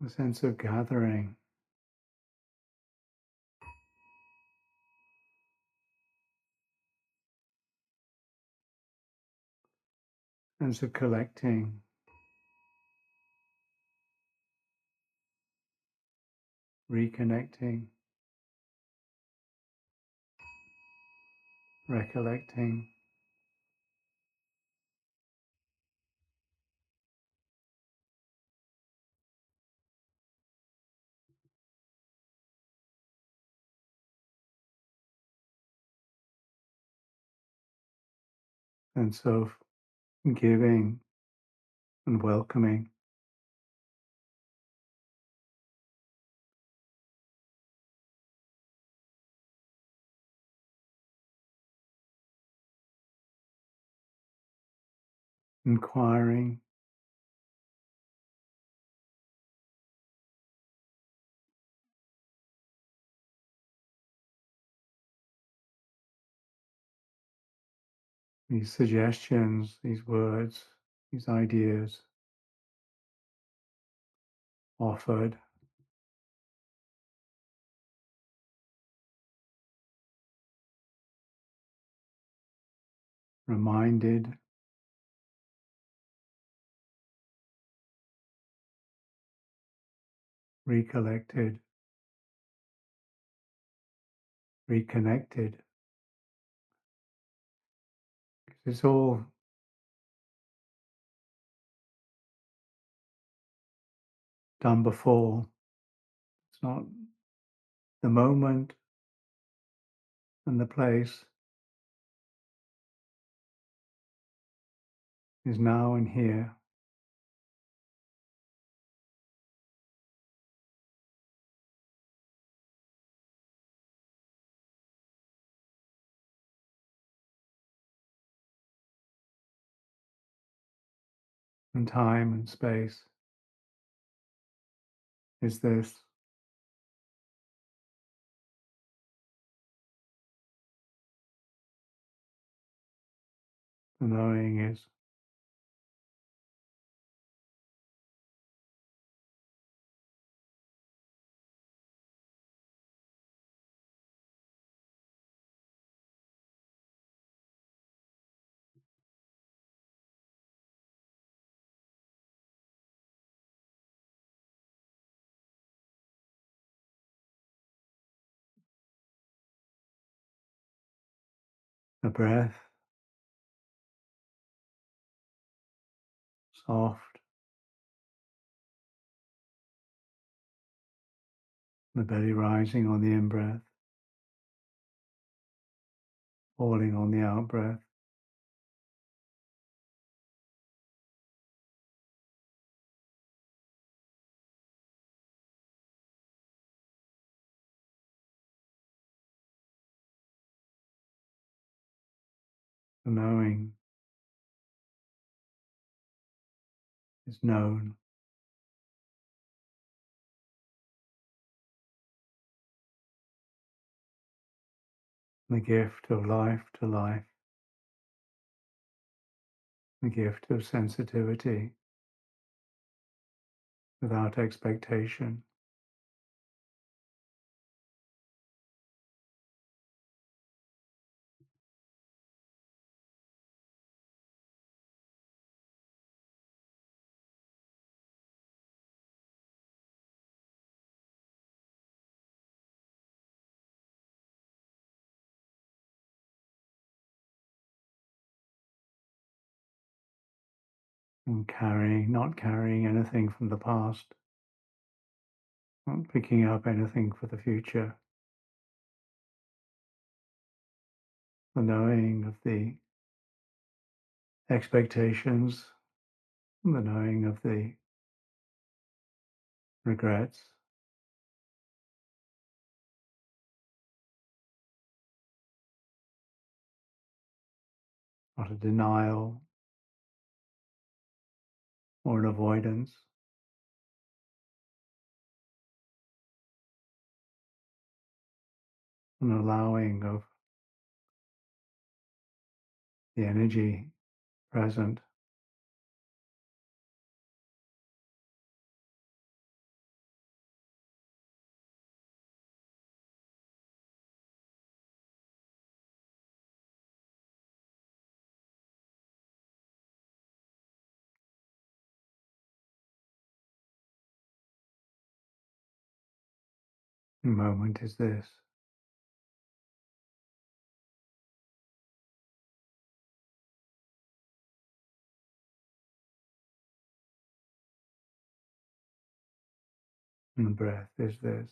a sense of gathering, sense of collecting, reconnecting, recollecting, sense of giving and welcoming. Inquiring, these suggestions, these words, these ideas offered, reminded, recollected, reconnected. It's all done before. It's not the moment and the place is now and here. And time and space is this. The knowing is the breath, soft, the belly rising on the in-breath, falling on the out-breath. The knowing is known. The gift of life to life, the gift of sensitivity without expectation. And not carrying anything from the past, not picking up anything for the future. The knowing of the expectations, the knowing of the regrets, not a denial or an avoidance, an allowing of the energy present, The moment is this. And the breath is this.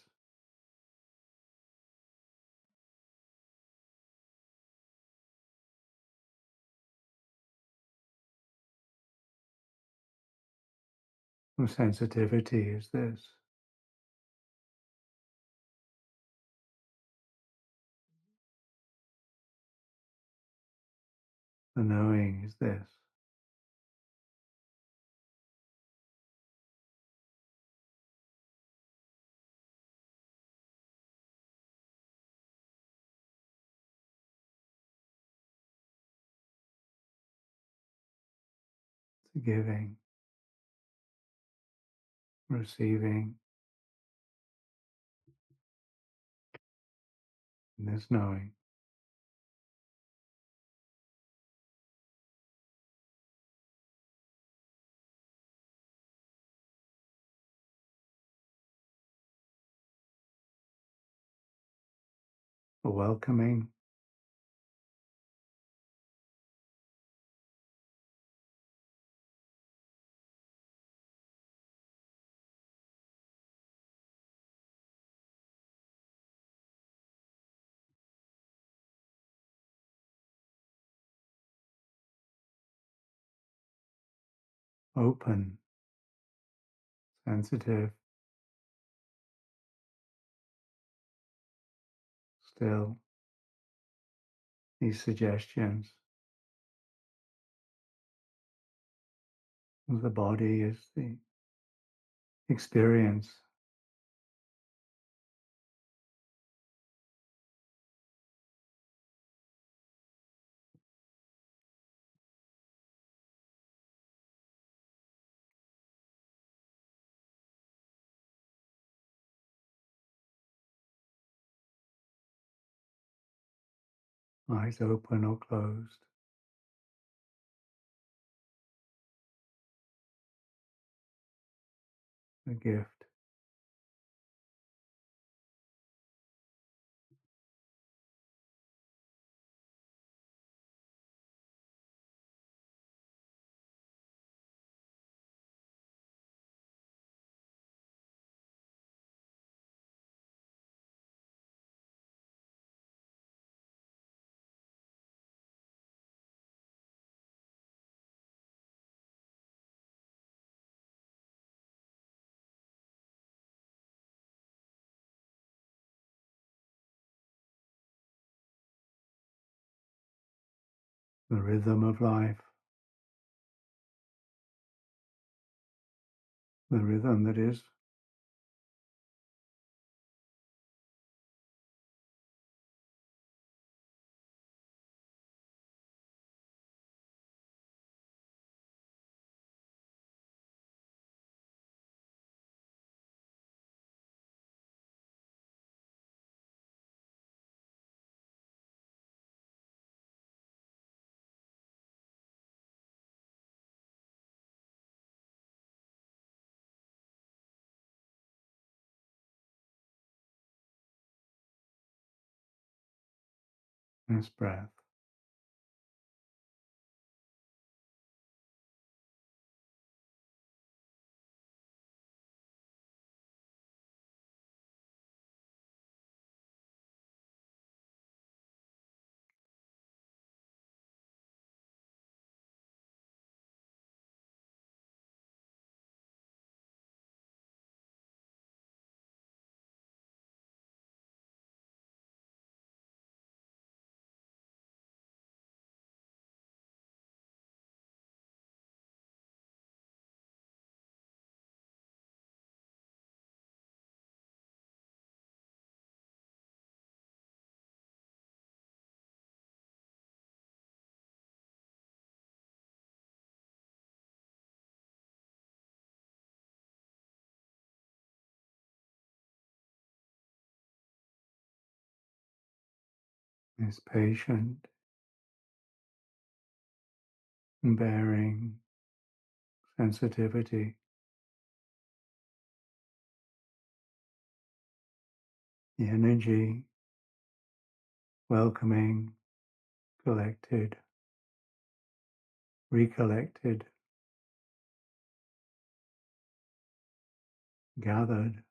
The sensitivity is this. The knowing is this. The giving, receiving, and this knowing. The welcoming, open, sensitive, still. These suggestions of the body is the experience. Eyes open or closed. The gift. The rhythm of life. The rhythm that is. This breath. This patient and bearing sensitivity. the energy, welcoming, collected, recollected, gathered,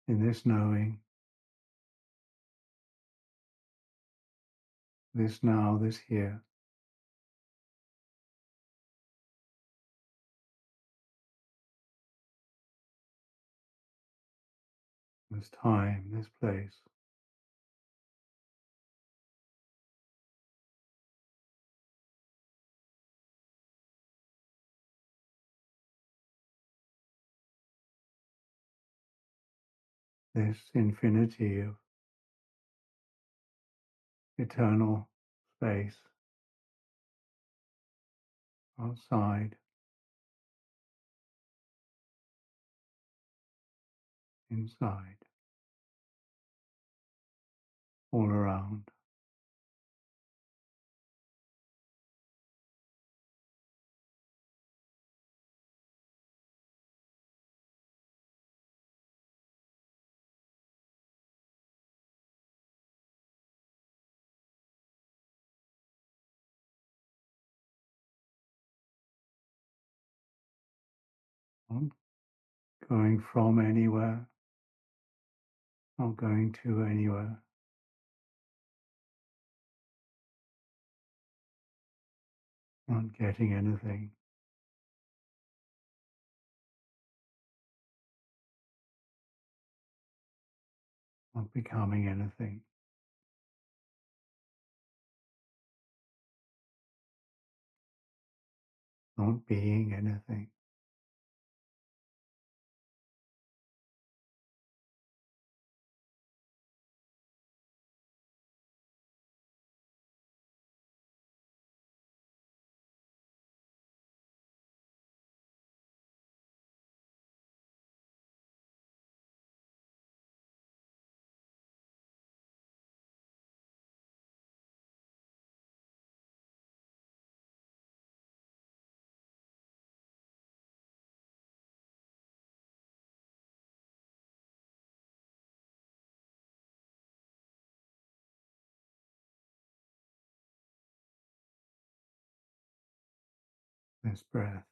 in this knowing, this now, this here. This time, this place, this infinity of eternal space outside, inside, all around. Not going from anywhere, not going to anywhere, not getting anything, not becoming anything, not being anything. This breath,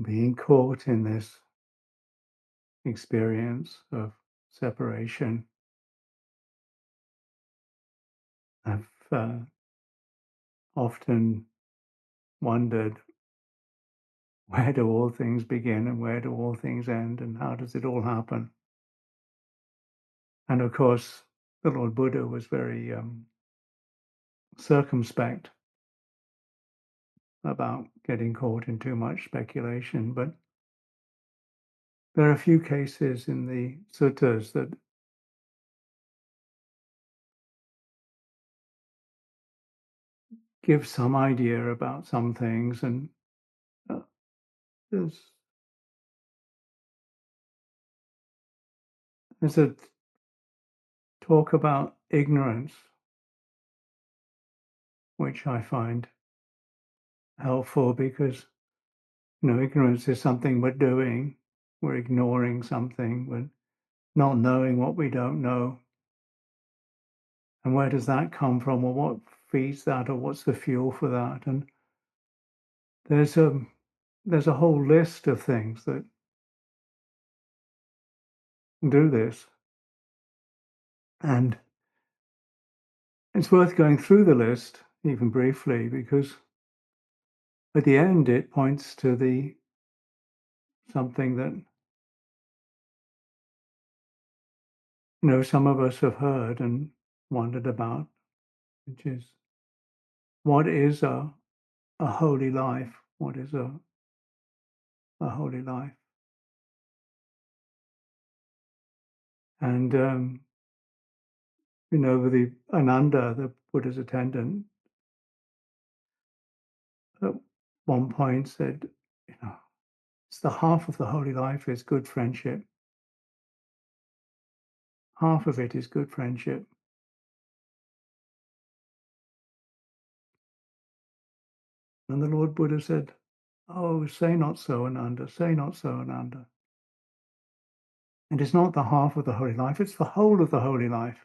being caught in this experience of separation. I've often wondered, where do all things begin and where do all things end, and how does it all happen? And of course, the Lord Buddha was very circumspect about getting caught in too much speculation, but there are a few cases in the suttas that give some idea about some things, and uh, there's a talk about ignorance, which I find helpful because, ignorance is something we're doing. We're ignoring something. We're not knowing what we don't know. And where does that come from? Or what feeds that? Or what's the fuel for that? And there's a there's a whole list of things that do this. And it's worth going through the list, even briefly, because at the end it points to the something that some of us have heard and wondered about, which is what is a holy life? What is a holy life? And the Ananda, the Buddha's attendant, at one point said, it's the half of the holy life is good friendship. Half of it is good friendship. And the Lord Buddha said, oh, say not so, Ananda, say not so, Ananda. And it's not the half of the holy life, it's the whole of the holy life.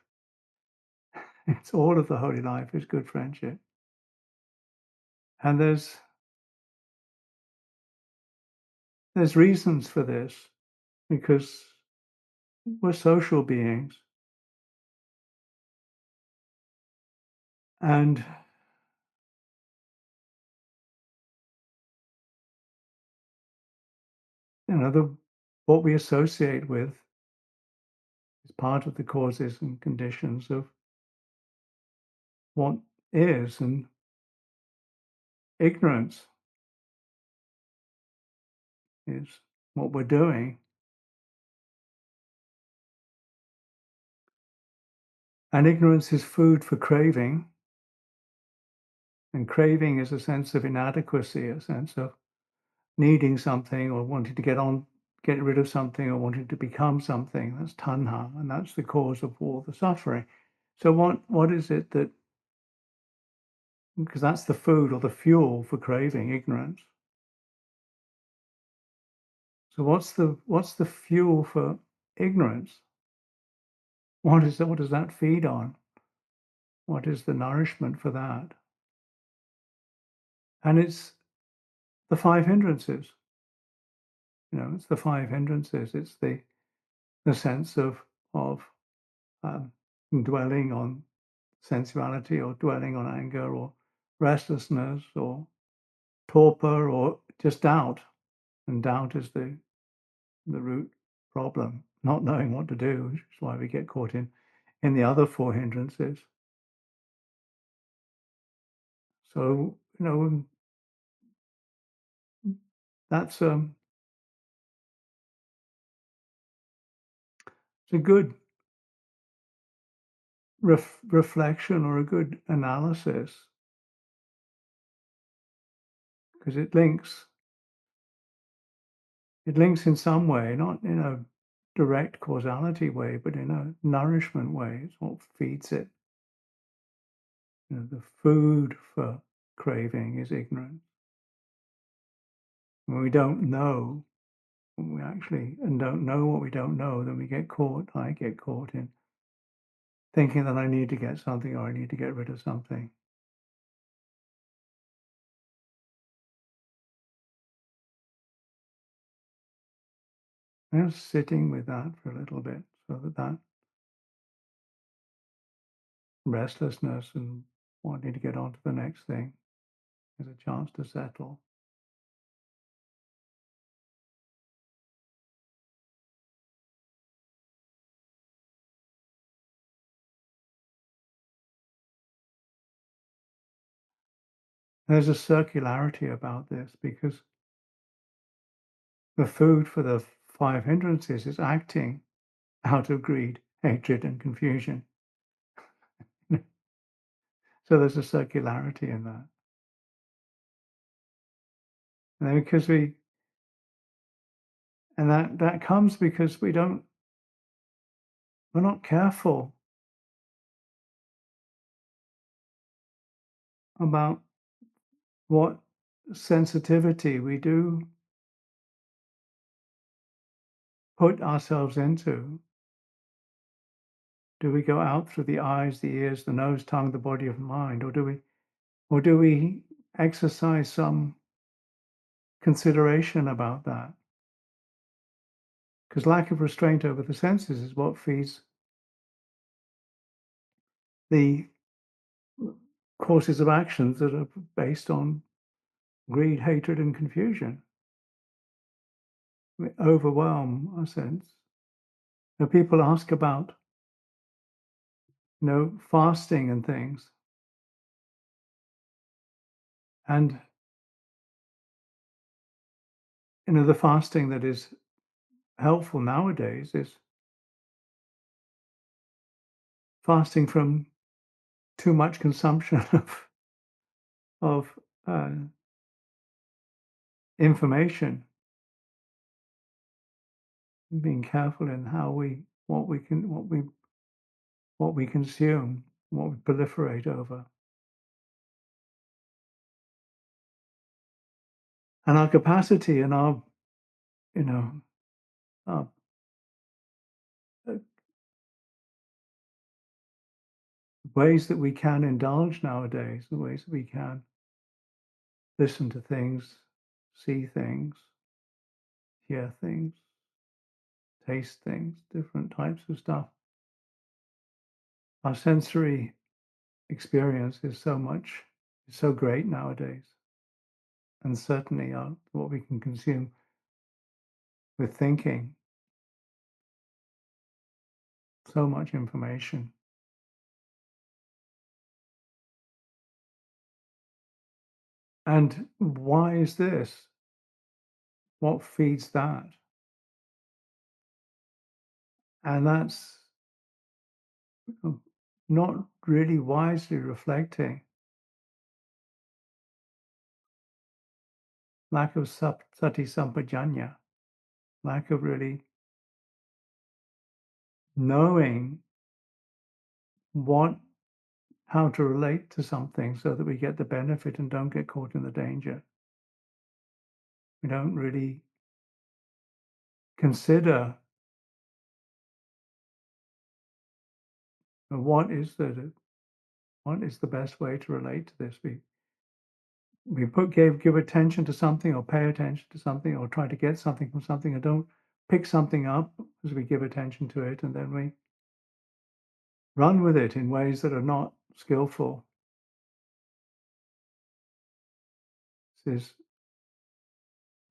It's all of the holy life is good friendship. And there's reasons for this, because we're social beings. And what we associate with is part of the causes and conditions of what is, and ignorance is what we're doing. And ignorance is food for craving. And craving is a sense of inadequacy, a sense of needing something or wanting to get rid of something or wanting to become something. That's tanha, and that's the cause of all the suffering. So what is it that, because that's the food or the fuel for craving, ignorance. So what's the fuel for ignorance? What does that feed on? What is the nourishment for that? And it's the five hindrances. It's the five hindrances. It's the sense of um, dwelling on sensuality, or dwelling on anger, or restlessness, or torpor, or just doubt. And doubt is the root problem, not knowing what to do, which is why we get caught in the other four hindrances. So, that's it's a good reflection, or a good analysis, because it links in some way, not in a direct causality way, but in a nourishment way. It's what feeds it. The food for craving is ignorance. When we don't know, when we actually and don't know what we don't know, then I get caught in thinking that I need to get something, or I need to get rid of something. And just sitting with that for a little bit, so that restlessness and wanting to get on to the next thing is a chance to settle. There's a circularity about this, because the food for the five hindrances is acting out of greed, hatred, and confusion. So there's a circularity in that. And because that comes because we're not careful about what sensitivity we do put ourselves into, do we go out through the eyes, the ears, the nose, tongue, the body of mind, or do we exercise some consideration about that? Because lack of restraint over the senses is what feeds the courses of actions that are based on greed, hatred, and confusion. We overwhelm our sense. Now, people ask about, fasting and things, and the fasting that is helpful nowadays is fasting from too much consumption of information, being careful in what we consume, what we proliferate over, and our capacity and our you know our uh, ways that we can indulge nowadays, the ways that we can listen to things, see things, hear things, taste things, different types of stuff. Our sensory experience is so great nowadays, and certainly what we can consume with thinking, so much information. And why is this? What feeds that? And that's not really wisely reflecting, lack of sati sampajanya, lack of really knowing what how to relate to something so that we get the benefit and don't get caught in the danger. We don't really consider what is the best way to relate to this. We give attention to something or pay attention to something or try to get something from something and don't pick something up as we give attention to it, and then we run with it in ways that are not skillful. This is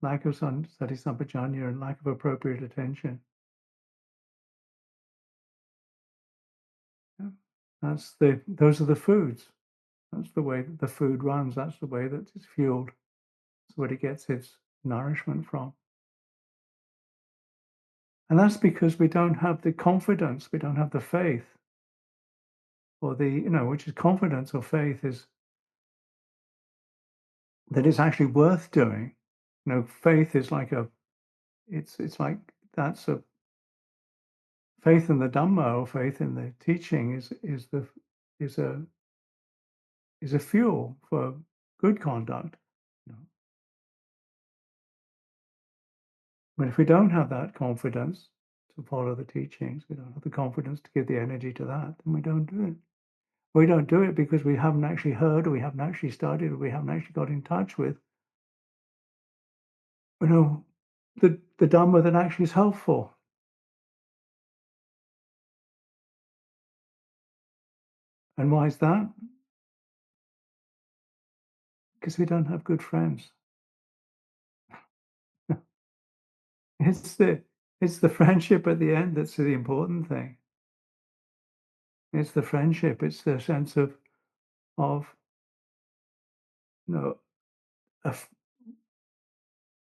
lack of sati sampajanya and lack of appropriate attention. Yeah. Those are the foods. That's the way that the food runs. That's the way that it's fueled. That's where it gets its nourishment from. And that's because we don't have the confidence, we don't have the faith, or which is confidence or faith is that it's actually worth doing. Faith is like it's like that's a faith in the Dhamma or faith in the teaching is a is a fuel for good conduct. You know. But if we don't have that confidence to follow the teachings, we don't have the confidence to give the energy to that, then we don't do it. We don't do it because we haven't actually heard, or we haven't actually studied, or we haven't actually got in touch with, you know, the Dhamma that actually is helpful. And why is that? Because we don't have good friends. It's the it's the friendship at the end that's the important thing. It's the friendship. It's the sense of you know a,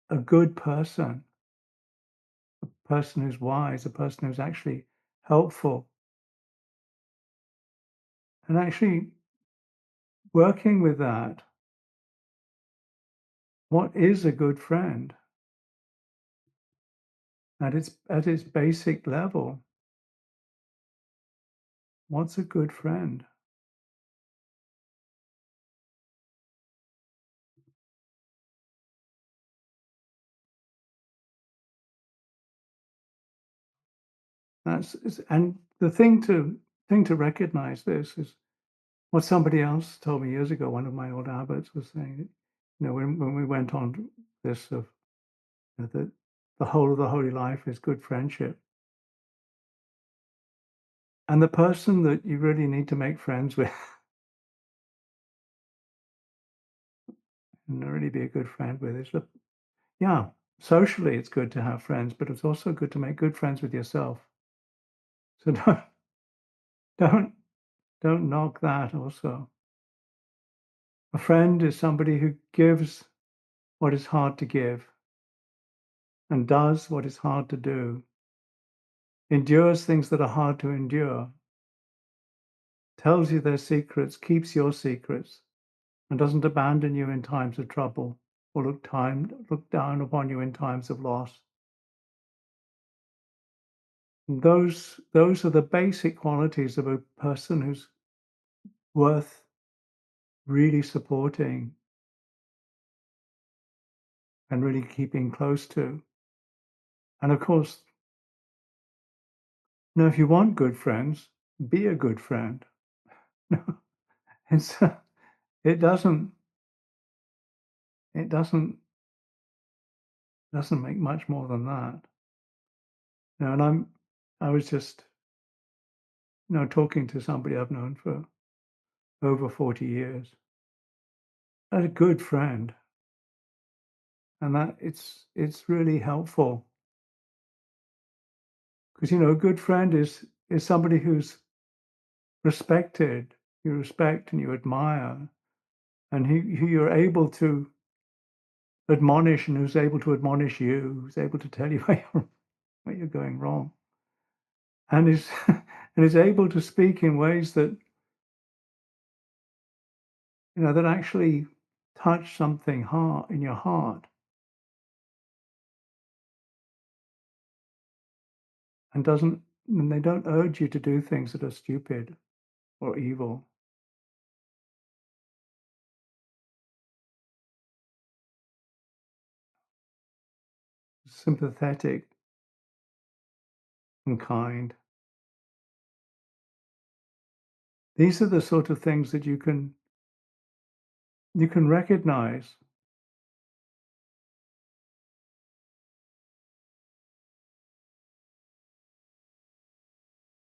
a good person, a person who's wise, a person who's actually helpful, and actually working with that. What is a good friend at its basic level? What's a good friend? And the thing to recognize this is what somebody else told me years ago. One of my old abbots was saying that, when we went on this of the whole of the holy life is good friendship. And the person that you really need to make friends with and really be a good friend with is yeah, socially it's good to have friends, but it's also good to make good friends with yourself. So don't don't knock that also. A friend is somebody who gives what is hard to give and does what is hard to do, endures things that are hard to endure, tells you their secrets, keeps your secrets, and doesn't abandon you in times of trouble or look down upon you in times of loss. And those are the basic qualities of a person who's worth really supporting and really keeping close to. And of course, if you want good friends, be a good friend. It's it doesn't make much more than that. And I was just talking to somebody I've known for over 40 years, a good friend, and that it's really helpful because a good friend is somebody who's respected, you respect and you admire, and who you're able to admonish and who's able to admonish you, who's able to tell you where you're going wrong, and is and is able to speak in ways that that actually touch something heart in your heart, and they don't urge you to do things that are stupid or evil. Sympathetic and kind. These are the sort of things that you can recognize,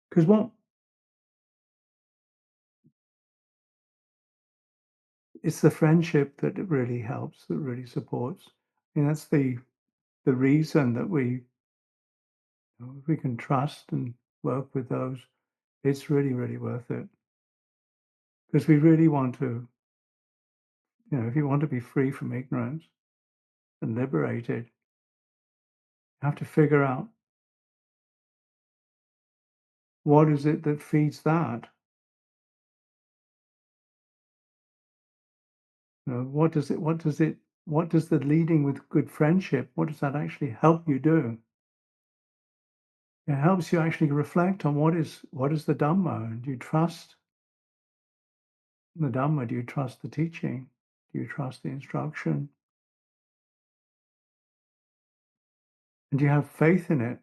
because what it's the friendship that it really helps, that really supports. And that's the reason that if we can trust and work with those, it's really, really worth it. Because we really want to, if you want to be free from ignorance and liberated, you have to figure out what is it that feeds that. What does the leading with good friendship, what does that actually help you do? It helps you actually reflect on what is the Dhamma, and do you trust the Dhamma? Do you trust the teaching? Do you trust the instruction? And do you have faith in it,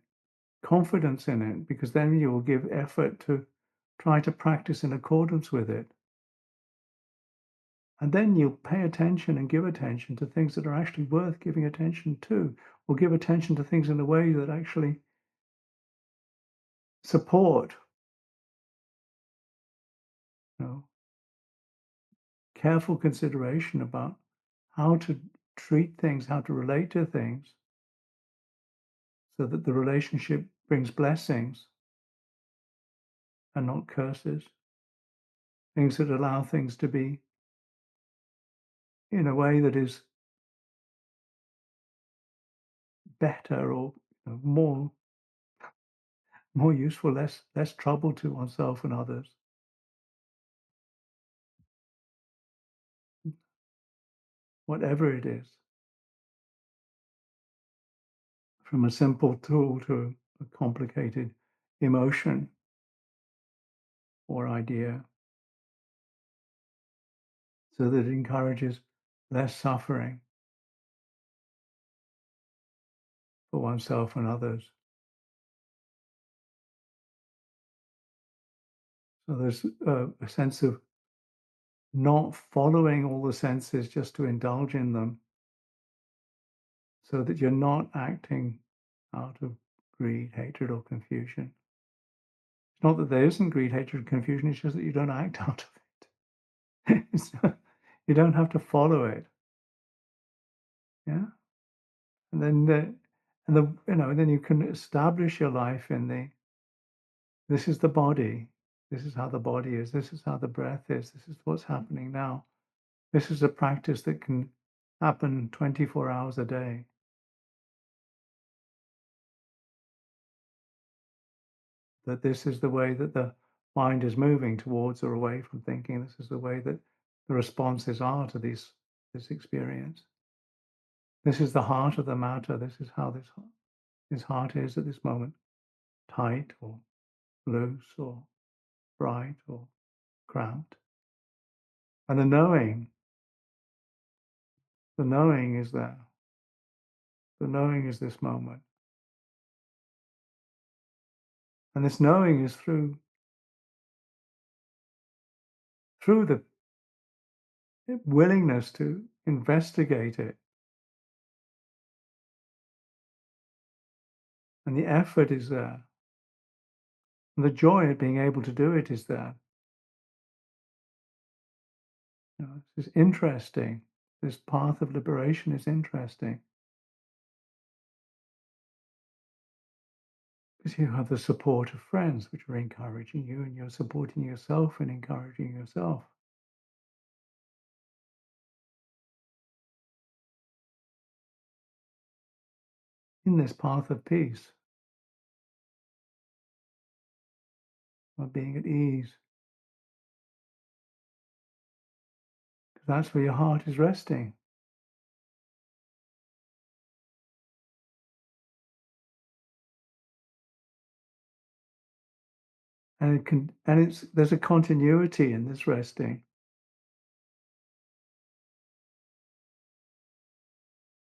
confidence in it? Because then you will give effort to try to practice in accordance with it. And then you'll pay attention and give attention to things that are actually worth giving attention to, or give attention to things in a way that actually support, you know, careful consideration about how to treat things, how to relate to things, so that the relationship brings blessings and not curses, things that allow things to be in a way that is better or more useful, less trouble to oneself and others, whatever it is, from a simple tool to a complicated emotion or idea, so that it encourages less suffering for oneself and others. So there's a sense of not following all the senses just to indulge in them, so that you're not acting out of greed, hatred, or confusion. It's not that there isn't greed, hatred, and confusion, it's just that you don't act out of it. You don't have to follow it. Yeah. And then then you can establish your life in this is the body. This is how the body is. This is how the breath is. This is what's happening now. This is a practice that can happen 24 hours a day. That this is the way that the mind is moving towards or away from thinking. This is the way that the responses are to this experience. This is the heart of the matter. This is how this heart is at this moment, tight or loose or bright or cramped. And the knowing is there. The knowing is this moment. And this knowing is through the willingness to investigate it. And the effort is there. And the joy of being able to do it is there. It's interesting. This path of liberation is interesting. Because you have the support of friends which are encouraging you, and you're supporting yourself and encouraging yourself. In this path of peace, of being at ease. Because that's where your heart is resting. And there's a continuity in this resting.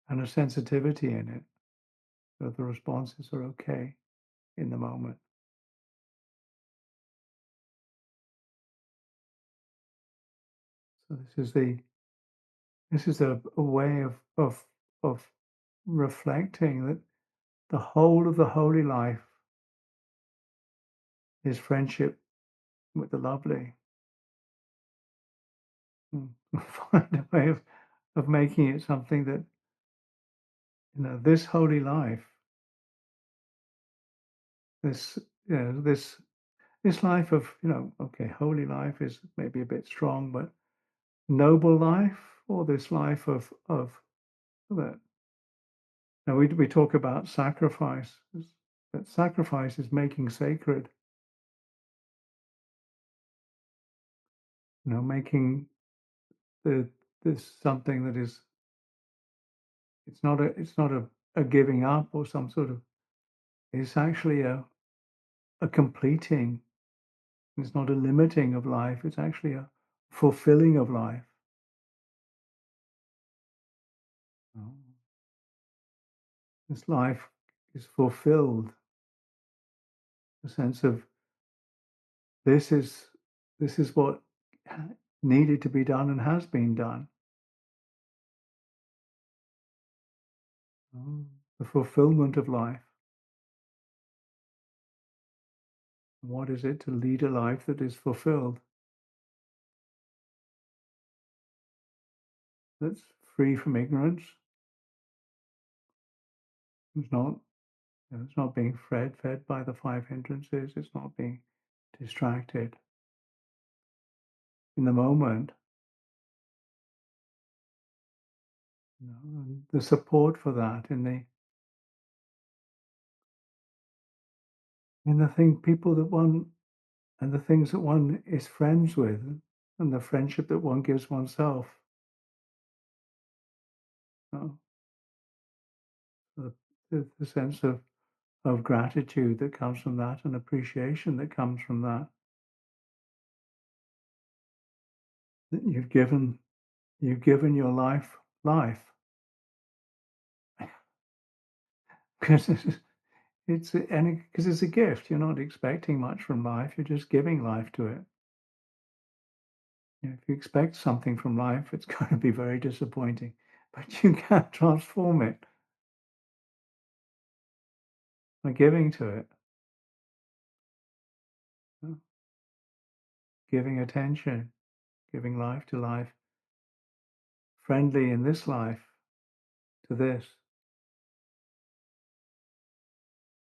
And a sensitivity in it. So the responses are okay in the moment. So this is a way of reflecting that the whole of the holy life is friendship with the lovely. Find a way of making it something that, this holy life, this, this life of, okay, holy life is maybe a bit strong, but noble life, or this life of that. Now we talk about sacrifice, but sacrifice is making sacred. Making this something that is. It's not a giving up or some sort of. It's actually a completing. It's not a limiting of life. It's actually a fulfilling of life. Oh. This life is fulfilled. The sense of this is what needed to be done and has been done. Oh. The fulfillment of life. What is it to lead a life that is fulfilled? That's free from ignorance. It's not, it's not being fed by the five hindrances. It's not being distracted. In the moment, and the support for that in the people that one and the things that one is friends with, and the friendship that one gives oneself. You know, the sense of gratitude that comes from that, and appreciation that comes from that. That you've given your life. Because because it's a gift. You're not expecting much from life. You're just giving life to it. If you expect something from life, it's going to be very disappointing. But you can transform it by giving to it, you know, giving attention, giving life to life, friendly in this life to this,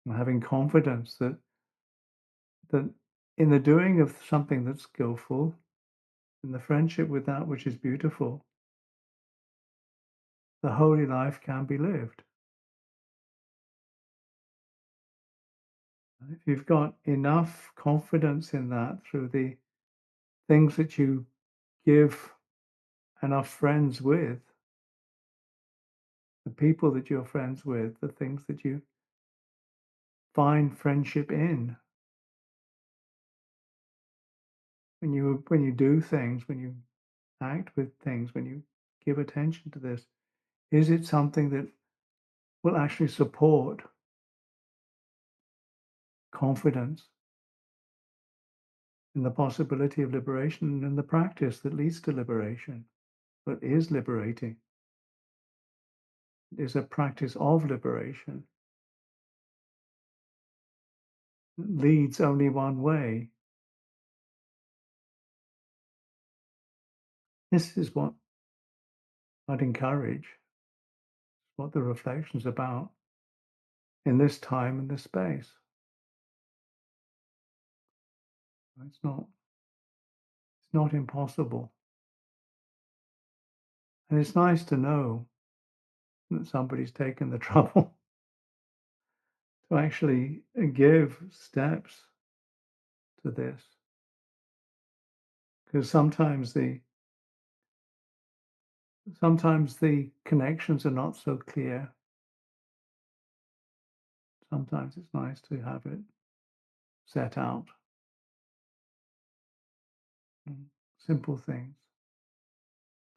and having confidence that in the doing of something that's skillful, in the friendship with that which is beautiful, the holy life can be lived. If you've got enough confidence in that through the things that you give enough friends with, the people that you're friends with, the things that you find friendship in, when you do things, when you act with things, when you give attention to this, is it something that will actually support confidence in the possibility of liberation and the practice that leads to liberation, but is liberating, is a practice of liberation, leads only one way. This is what I'd encourage, what the reflection's about in this time and this space. It's not impossible. And it's nice to know that somebody's taken the trouble to actually give steps to this. Because sometimes the connections are not so clear. Sometimes it's nice to have it set out. Simple things.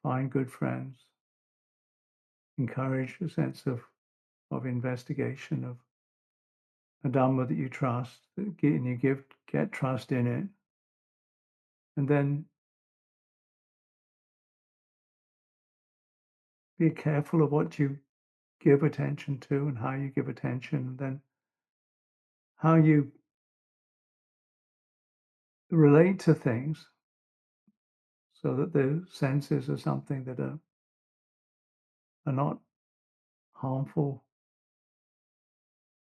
Find good friends. Encourage a sense of investigation of a Dhamma that you trust, and you get trust in it. And then be careful of what you give attention to and how you give attention, and then how you relate to things so that the senses are something that are not harmful.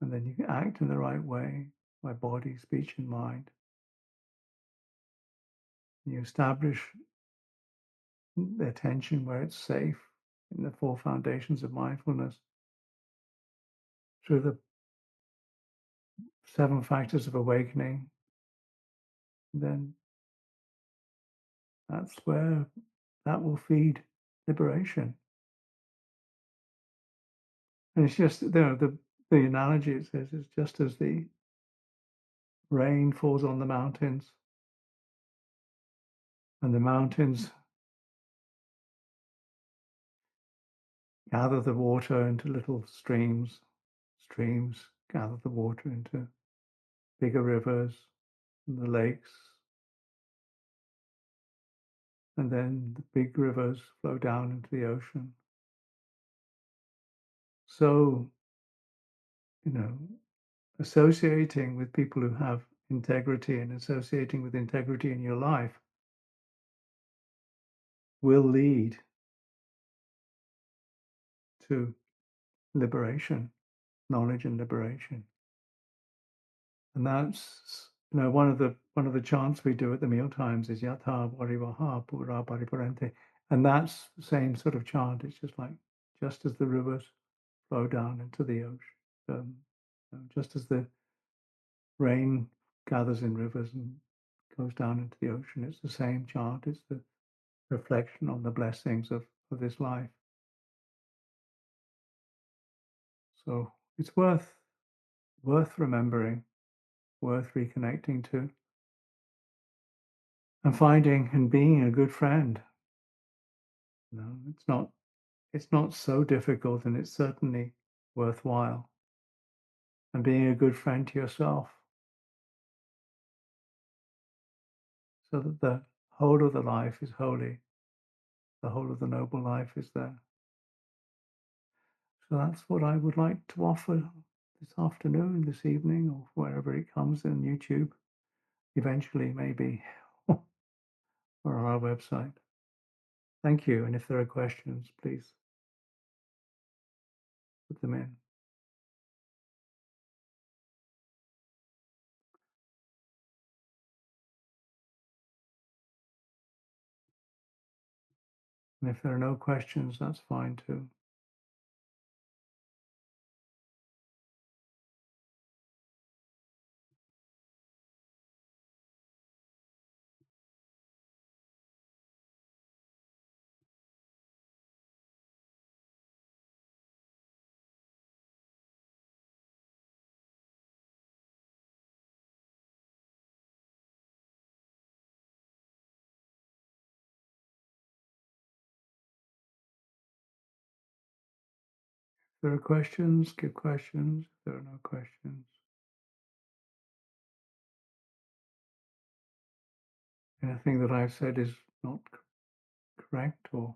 And then you can act in the right way by body, speech, and mind. You establish the attention where it's safe in the four foundations of mindfulness through the seven factors of awakening. Then that's where that will feed liberation. And it's just, the analogy it says is just as the rain falls on the mountains and the mountains gather the water into little streams, streams gather the water into bigger rivers and the lakes, and then the big rivers flow down into the ocean. So, you know, associating with people who have integrity and associating with integrity in your life will lead to liberation, knowledge and liberation. And that's, one of the chants we do at the meal times is Yatha Varivaha Pura Pariparente. And that's the same sort of chant. It's just like, just as the rivers flow down into the ocean, just as the rain gathers in rivers and goes down into the ocean, it's the same chant. It's the reflection on the blessings of this life. So it's worth remembering, worth reconnecting to, and finding and being a good friend. No, it's not so difficult, and it's certainly worthwhile. and being a good friend to yourself, so that the whole of the life is holy, the whole of the noble life is there. So that's what I would like to offer this afternoon, this evening, or wherever it comes in YouTube, eventually maybe, or on our website. Thank you. And if there are questions, please put them in. And if there are no questions, that's fine too. If there are questions, give questions. If there are no questions, anything that I've said is not correct or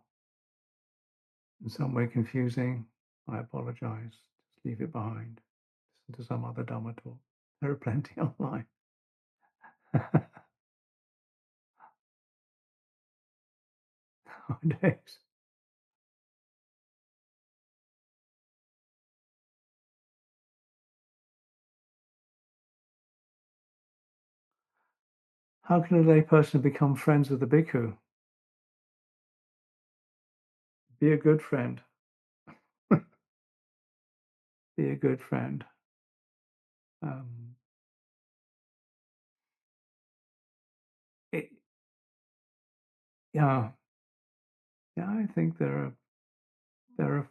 in some way confusing, I apologize. Just leave it behind. Listen to some other Dhamma talk. There are plenty online. Nowadays. How can a lay person become friends with a bhikkhu? Be a good friend. Be a good friend. Um, it, yeah, yeah. I think there are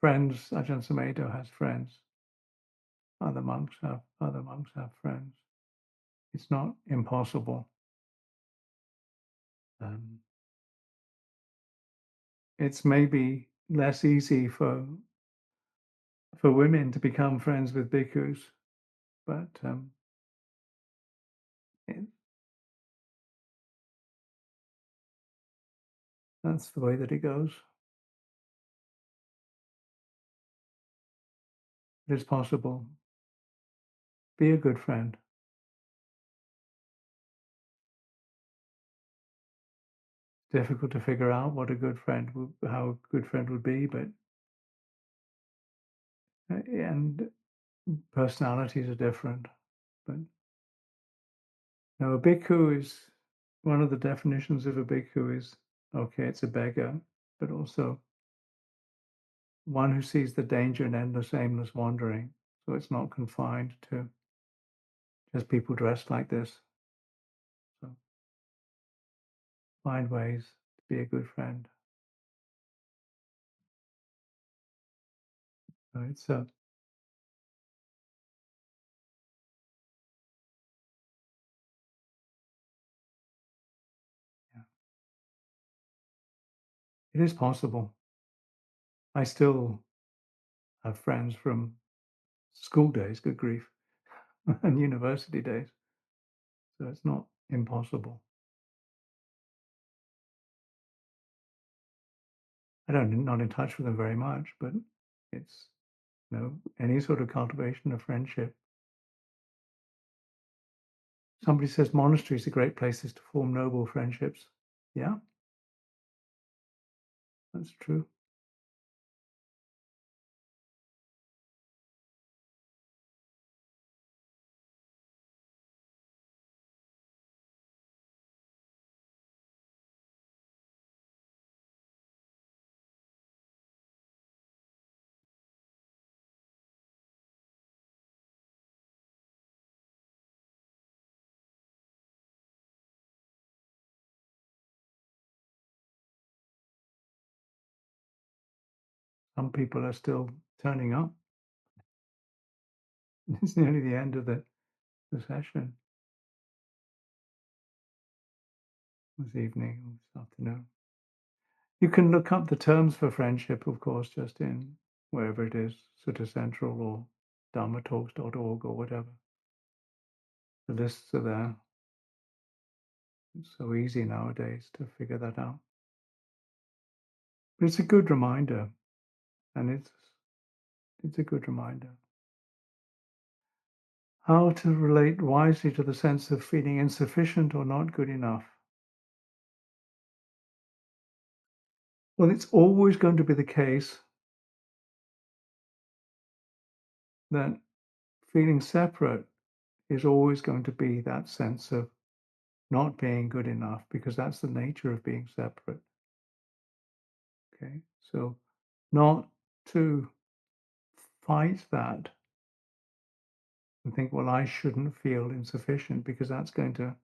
friends. Ajahn Sumedho has friends. Other monks have friends. It's not impossible. Um, it's maybe less easy for women to become friends with bhikkhus, but it, that's the way that it goes. It is possible. Be a good friend. Difficult to figure out what a good friend how a good friend would be, but and personalities are different. But now a bhikkhu is one of the definitions of a bhikkhu is okay, it's a beggar, but also one who sees the danger in endless, aimless wandering. So it's not confined to just people dressed like this. So find ways to be a good friend. So it's yeah, it is possible. I still have friends from school days, good grief, and university days. So it's not impossible. I don't not in touch with them very much, but it's any sort of cultivation of friendship. Somebody says monasteries are great places to form noble friendships. Yeah, that's true. Some people are still turning up. It's nearly the end of the session this evening or this afternoon. You can look up the terms for friendship, of course, just in wherever it is, Sutta Central or dhammatalks.org or whatever. The lists are there. It's so easy nowadays to figure that out. But it's a good reminder, and it's a good reminder. How to relate wisely to the sense of feeling insufficient or not good enough. Well, it's always going to be the case that feeling separate is always going to be that sense of not being good enough, because that's the nature of being separate. Okay, so not to fight that and think, well, I shouldn't feel insufficient, because that's going to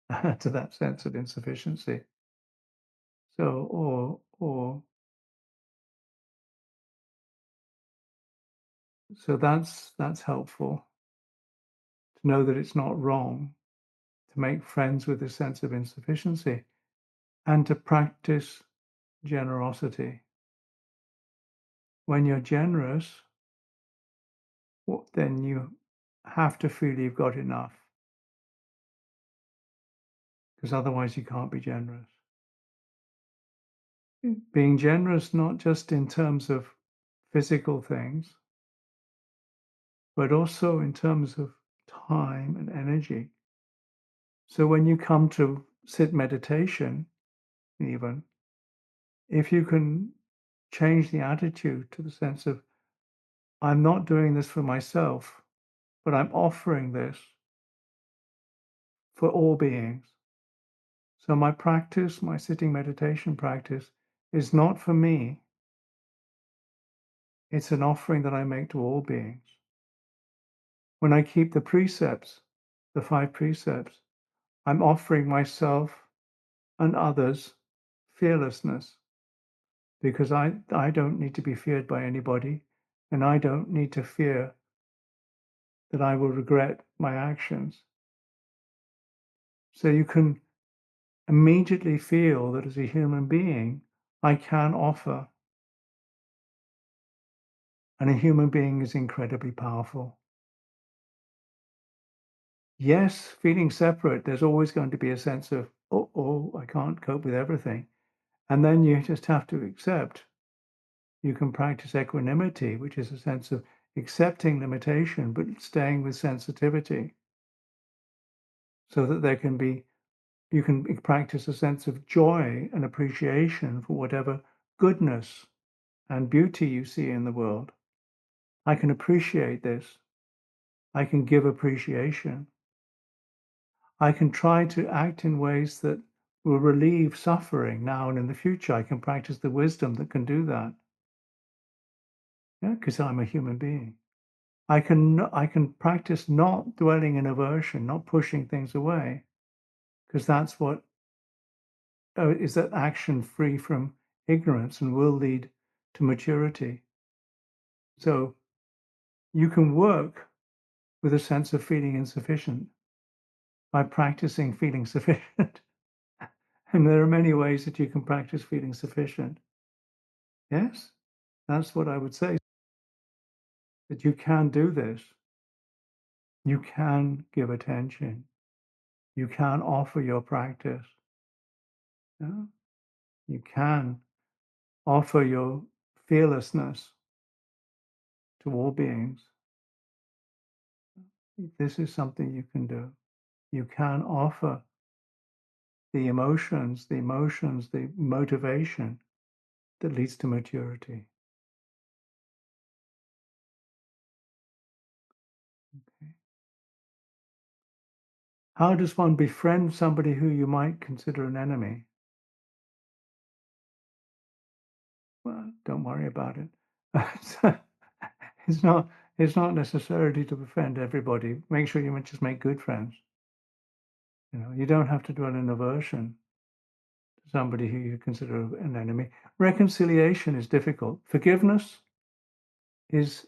add to that sense of insufficiency. So, so that's helpful to know that it's not wrong to make friends with a sense of insufficiency and to practice generosity. When you're generous, then you have to feel you've got enough, because otherwise you can't be generous. Being generous, not just in terms of physical things, but also in terms of time and energy. So when you come to sit meditation, even, if you can change the attitude to the sense of, I'm not doing this for myself, but I'm offering this for all beings. So my practice, my sitting meditation practice, is not for me. It's an offering that I make to all beings. When I keep the precepts, the 5 precepts, I'm offering myself and others fearlessness, because I don't need to be feared by anybody, and I don't need to fear that I will regret my actions. So you can immediately feel that as a human being, I can offer. And a human being is incredibly powerful. Yes, feeling separate, there's always going to be a sense of, oh, I can't cope with everything. And then you just have to accept. You can practice equanimity, which is a sense of accepting limitation, but staying with sensitivity, so that there can be, you can practice a sense of joy and appreciation for whatever goodness and beauty you see in the world. I can appreciate this. I can give appreciation. I can try to act in ways that will relieve suffering now and in the future. I can practice the wisdom that can do that. Yeah, because I'm a human being. I can practice not dwelling in aversion, not pushing things away, because that's what is that action free from ignorance and will lead to maturity. So you can work with a sense of feeling insufficient by practicing feeling sufficient. And there are many ways that you can practice feeling sufficient. Yes, that's what I would say. That you can do this. You can give attention. You can offer your practice. Yeah? You can offer your fearlessness to all beings. This is something you can do. You can offer the emotions, the motivation that leads to maturity. Okay. How does one befriend somebody who you might consider an enemy? Well, don't worry about it. It's not it's not necessarily to befriend everybody. Make sure you just make good friends. You don't have to dwell in aversion to somebody who you consider an enemy. Reconciliation is difficult. Forgiveness is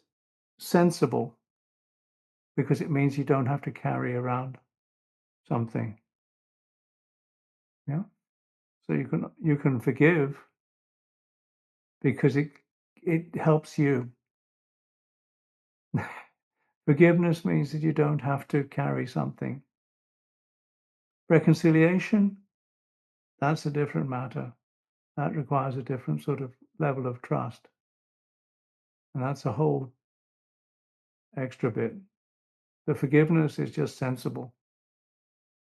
sensible, because it means you don't have to carry around something. Yeah. So you can forgive because it helps you. Forgiveness means that you don't have to carry something. Reconciliation, that's a different matter. That requires a different sort of level of trust. And that's a whole extra bit. The forgiveness is just sensible.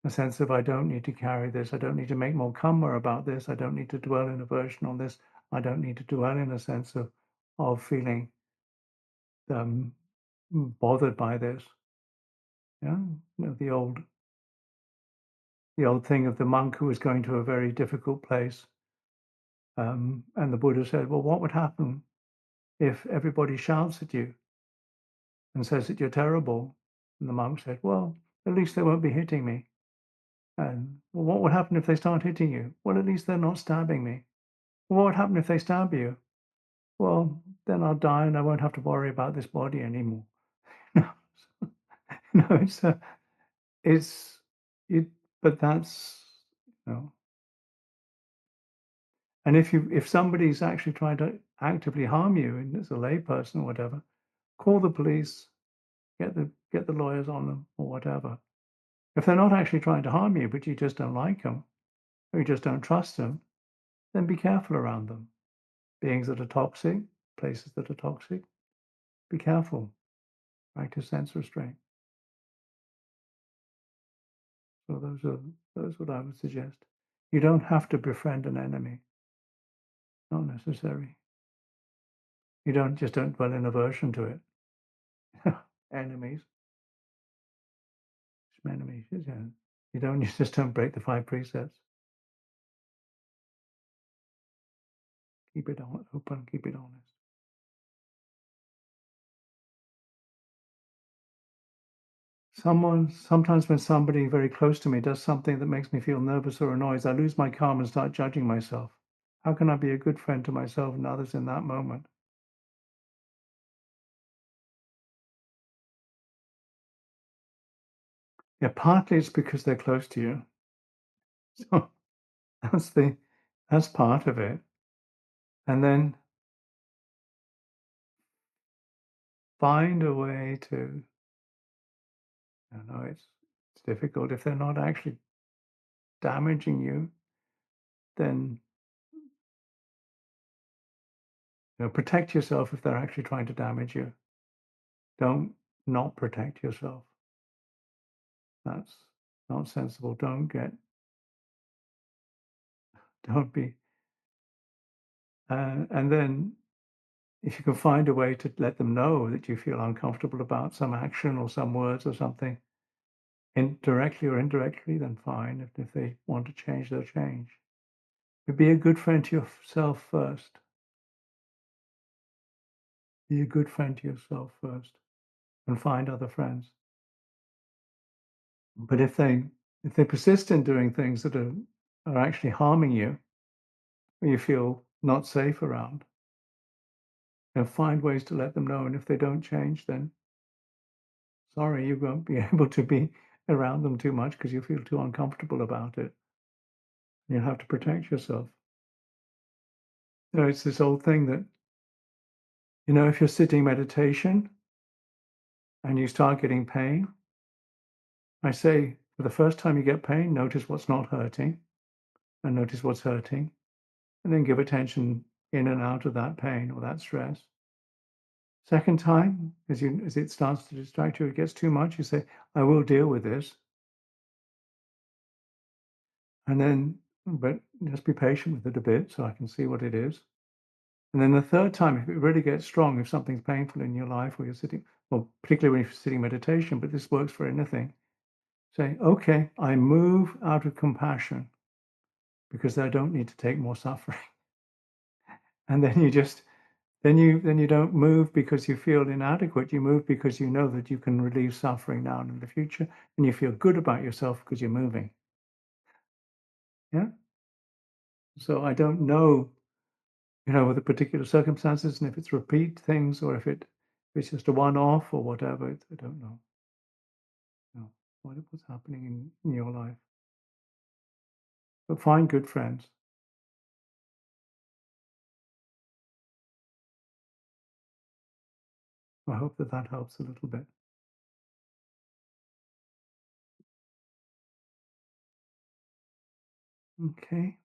A sense of, I don't need to carry this. I don't need to make more karma about this. I don't need to dwell in aversion on this. I don't need to dwell in a sense of feeling um, bothered by this. Yeah, the old thing of the monk who was going to a very difficult place, and the Buddha said, "Well, what would happen if everybody shouts at you and says that you're terrible?" And the monk said, "Well, at least they won't be hitting me." And well, what would happen if they start hitting you? Well, at least they're not stabbing me. Well, what would happen if they stab you? Well, then I'll die and I won't have to worry about this body anymore. No, it's it, but that's you know. And if somebody's actually trying to actively harm you, and as a layperson or whatever, call the police, get the lawyers on them or whatever. If they're not actually trying to harm you, but you just don't like them or you just don't trust them, then be careful around them. Beings that are toxic, places that are toxic, be careful. Practice sense restraint. So those what I would suggest. You don't have to befriend an enemy. Not necessary. You don't dwell in aversion to it. Enemies, enemies. Yeah. You just don't break the 5 precepts. Keep it open. Keep it honest. Sometimes when somebody very close to me does something that makes me feel nervous or annoyed, I lose my calm and start judging myself. How can I be a good friend to myself and others in that moment? Yeah, partly it's because they're close to you. So that's the that's part of it. And then find a way to, I know it's difficult. If they're not actually damaging you, then protect yourself if they're actually trying to damage you. Don't not protect yourself. That's not sensible. Don't be. And then if you can find a way to let them know that you feel uncomfortable about some action or some words or something, directly or indirectly, then fine. If they want to change, they'll change. But be a good friend to yourself first. Be a good friend to yourself first and find other friends. But if they persist in doing things that are actually harming you, or you feel not safe around, find ways to let them know. And if they don't change, then sorry, you won't be able to be around them too much because you feel too uncomfortable about it. You have to protect yourself. It's this old thing that, if you're sitting meditation and you start getting pain, I say, for the first time you get pain, notice what's not hurting and notice what's hurting, and then give attention in and out of that pain or that stress. Second time, as it starts to distract you, it gets too much, you say, I will deal with this. And then, but just be patient with it a bit so I can see what it is. And then the third time, if it really gets strong, if something's painful in your life or you're sitting, well, particularly when you're sitting meditation, but this works for anything, say, okay, I move out of compassion because I don't need to take more suffering. And then you don't move because you feel inadequate. You move because you know that you can relieve suffering now and in the future, and you feel good about yourself because you're moving. Yeah. So I don't know, with the particular circumstances, and if it's repeat things or if it's just a one-off or whatever. I don't know. No, what's happening in your life? But find good friends. I hope that helps a little bit. Okay.